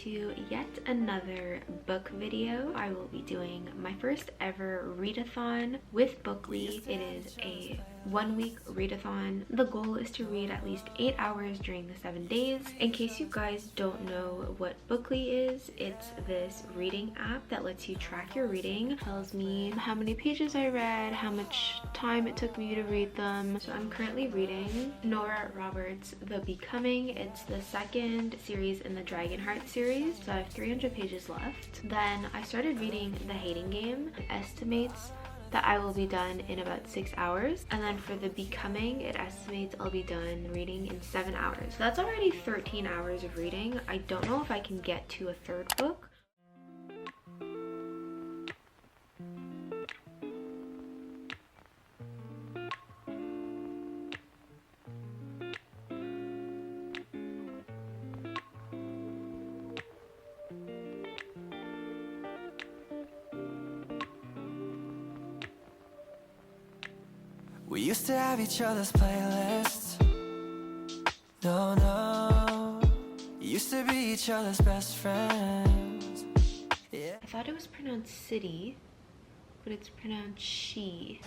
to yet another book video. I will be doing my first ever readathon with Bookly. It is a 1-week readathon. The goal is to read at least 8 hours during the 7 days. In case you guys don't know what Bookly is, it's this reading app that lets you track your reading. Tells me how many pages I read, how much time it took me to read them. So I'm currently reading Nora Roberts' The Becoming. It's the second series in the Dragonheart series, so I have 300 pages left. Then I started reading The Hating Game. It estimates that I will be done in about 6 hours, and then for The Becoming, it estimates I'll be done reading in 7 hours. So that's already 13 hours of reading. I don't know if I can get to a third book. We used to have each other's playlists. No, no. Used to be each other's best friends. Yeah. I thought it was pronounced city, but it's pronounced she.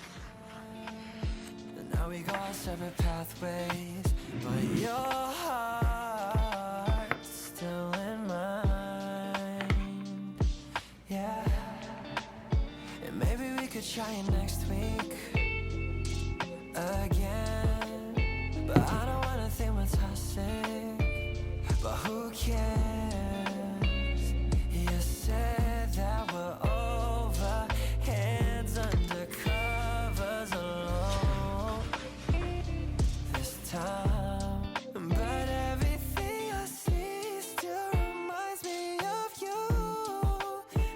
And now we go our separate pathways, but your heart's still in mine. Yeah. And maybe we could try it next week again, but I don't wanna think we're toxic, but who cares? You said that we're over, hands under covers alone this time, but everything I see still reminds me of you.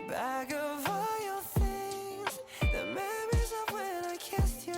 Back of all your things, the memories of when I kissed you.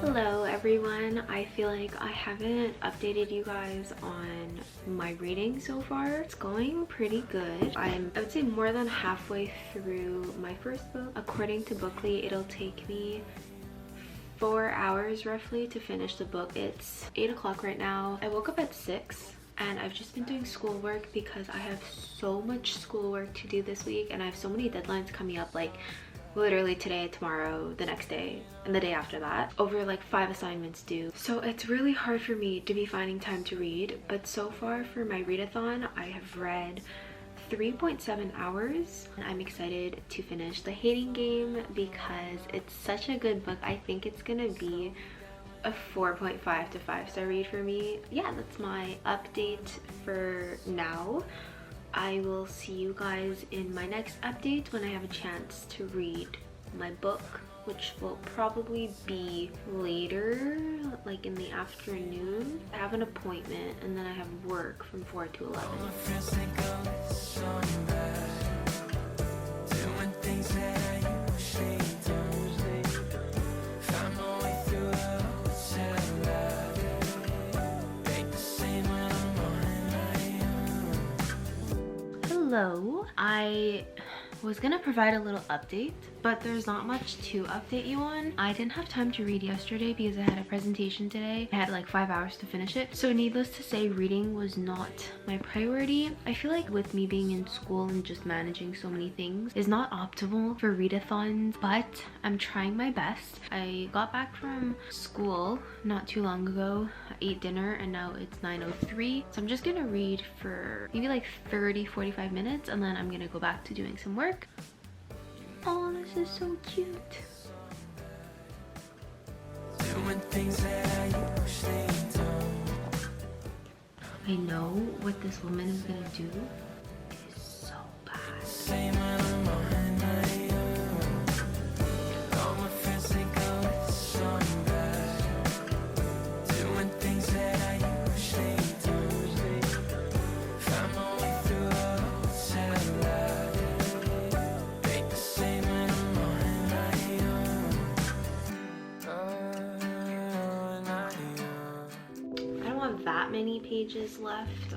Hello everyone. I feel like I haven't updated you guys on my reading so far. It's going pretty good. I would say more than halfway through my first book. According to Bookly, it'll take me 4 hours roughly to finish the book. It's 8 o'clock right now. I woke up at 6 and I've just been doing schoolwork because I have so much schoolwork to do this week and I have so many deadlines coming up, like literally today, tomorrow, the next day, and the day after that. Over like 5 assignments due. So it's really hard for me to be finding time to read, but so far for my readathon, I have read 3.7 hours. I'm excited to finish The Hating Game because it's such a good book. I think it's gonna be a 4.5 to 5-star read for me. Yeah, that's my update for now. I will see you guys in my next update when I have a chance to read my book, which will probably be later, like in the afternoon. I have an appointment and then I have work from 4 to 11. Hello. I was gonna provide a little update, but there's not much to update you on. I didn't have time to read yesterday because I had a presentation today. I had like 5 hours to finish it. So needless to say, reading was not my priority. I feel like with me being in school and just managing so many things is not optimal for readathons, but I'm trying my best. I got back from school not too long ago. I ate dinner and now it's 9:03. So I'm just gonna read for maybe like 30-45 minutes and then I'm gonna go back to doing some work. Oh, this is so cute. Doing things that I usually don't. I know what this woman is gonna do is so bad. All my friends think many pages left.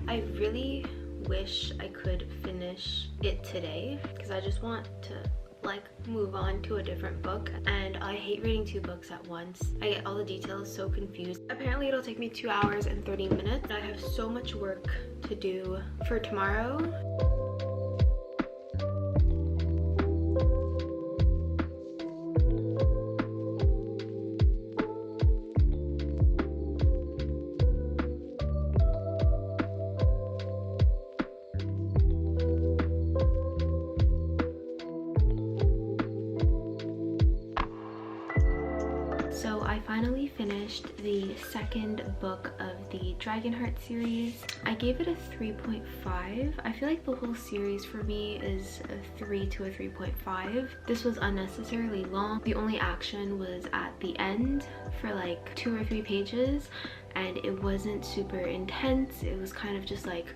I really wish I could finish it today because I just want to like move on to a different book, and I hate reading 2 books at once. I get all the details so confused. Apparently it'll take me 2 hours and 30 minutes. I have so much work to do for tomorrow. So I finally finished the second book of the Dragonheart series. I gave it a 3.5. I feel like the whole series for me is a 3 to a 3.5. This was unnecessarily long. The only action was at the end for like 2 or 3 pages, and it wasn't super intense. It was kind of just like,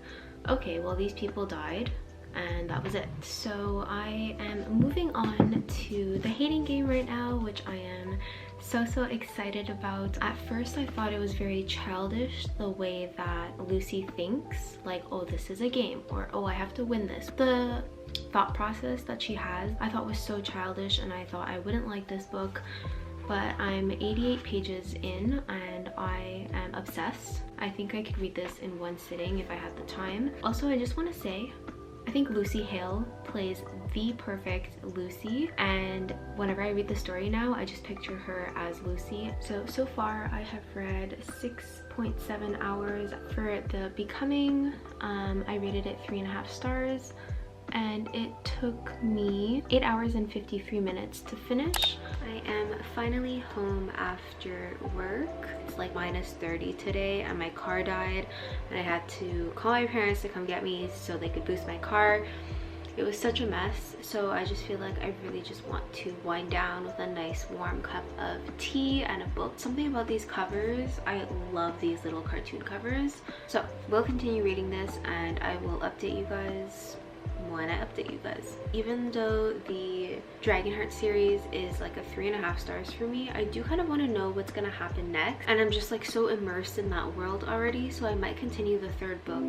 okay, well, these people died, and that was it. So I am moving on to the hating game right now, which I am so excited about. At first I thought it was very childish the way that Lucy thinks, like, oh, this is a game, or oh, I have to win this. The thought process that she has I thought was so childish, and I thought I wouldn't like this book, but I'm 88 pages in and I am obsessed. I think I could read this in one sitting if I had the time. Also, I just want to say, I think Lucy Hale plays the perfect Lucy, and whenever I read the story now, I just picture her as Lucy. So far I have read 6.7 hours. For the Becoming, I rated it 3.5 stars, and it took me 8 hours and 53 minutes to finish. I am finally home after work. It's like -30 today, and my car died, and I had to call my parents to come get me so they could boost my car. It was such a mess, so I just feel like I really just want to wind down with a nice warm cup of tea and a book. Something about these covers, I love these little cartoon covers. So we'll continue reading this, and I will update you guys when I update you guys. Even though the Dragonheart series is like a 3.5 stars for me, I do kind of want to know what's gonna happen next, and I'm just like so immersed in that world already, so I might continue the 3rd book.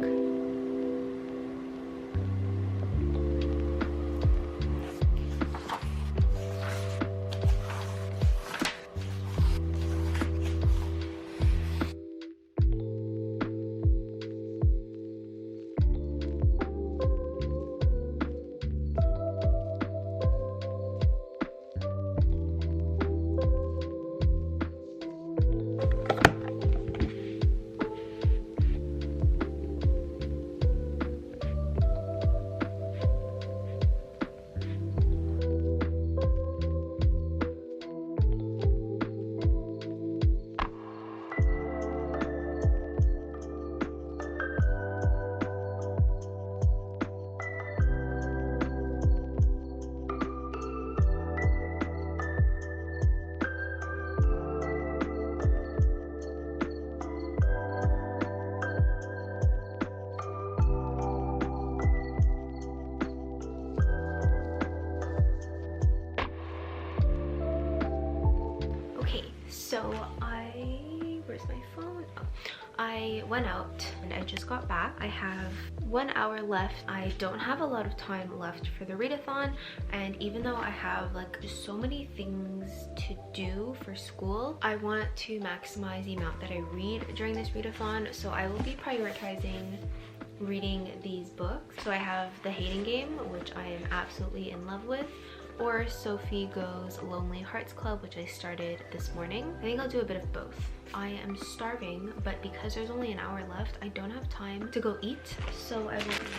So where's my phone? Oh, I went out and I just got back. I have 1 hour left. I don't have a lot of time left for the readathon, and even though I have like just so many things to do for school, I want to maximize the amount that I read during this readathon, so I will be prioritizing reading these books. So I have The Hating Game, which I am absolutely in love with, or Sophie Goes Lonely Hearts Club, which I started this morning. I think I'll do a bit of both. I am starving, but because there's only an hour left, I don't have time to go eat, so I will be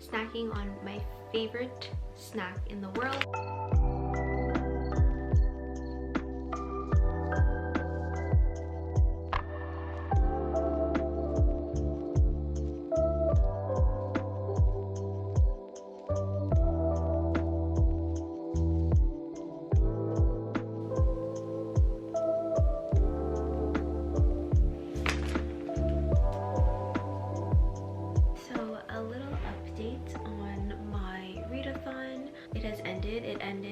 snacking on my favorite snack in the world. It ended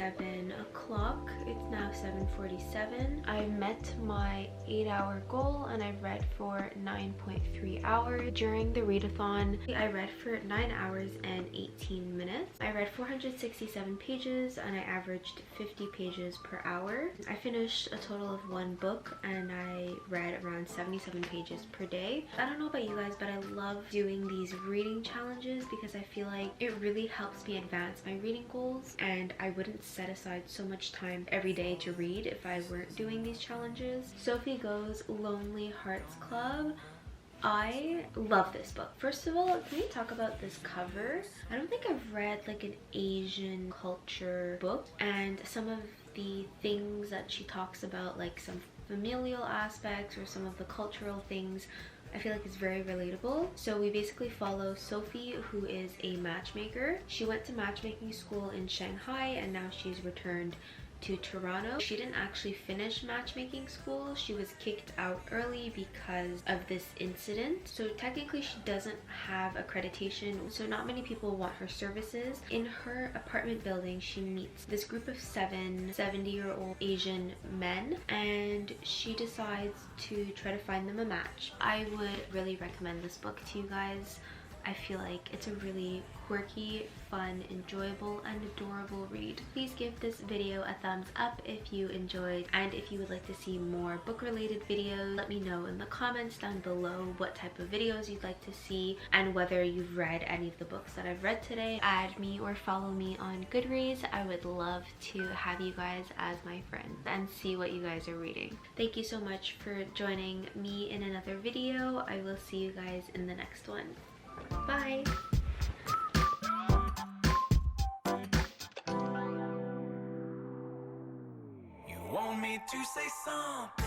7 o'clock. It's now 7:47. I met my 8-hour goal and I read for 9.3 hours. During the readathon, I read for 9 hours and 18 minutes. I read 467 pages and I averaged 50 pages per hour. I finished a total of 1 book and I read around 77 pages per day. I don't know about you guys, but I love doing these reading challenges because I feel like it really helps me advance my reading goals, and I wouldn't set aside so much time every day to read if I weren't doing these challenges. Sophie Go's Lonely Hearts Club. I love this book. First of all, can we talk about this cover? I don't think I've read like an Asian culture book, and some of the things that she talks about, like some familial aspects or some of the cultural things, I feel like it's very relatable. So we basically follow Sophie, who is a matchmaker. She went to matchmaking school in Shanghai and now she's returned to Toronto. She didn't actually finish matchmaking school. She was kicked out early because of this incident. So technically she doesn't have accreditation, so not many people want her services. In her apartment building, she meets this group of 7 70-year-old Asian men, and she decides to try to find them a match. I would really recommend this book to you guys. I feel like it's a really quirky, fun, enjoyable, and adorable read. Please give this video a thumbs up if you enjoyed, and if you would like to see more book-related videos, let me know in the comments down below what type of videos you'd like to see and whether you've read any of the books that I've read today. Add me or follow me on Goodreads. I would love to have you guys as my friends and see what you guys are reading. Thank you so much for joining me in another video. I will see you guys in the next one. Bye! You want me to say something?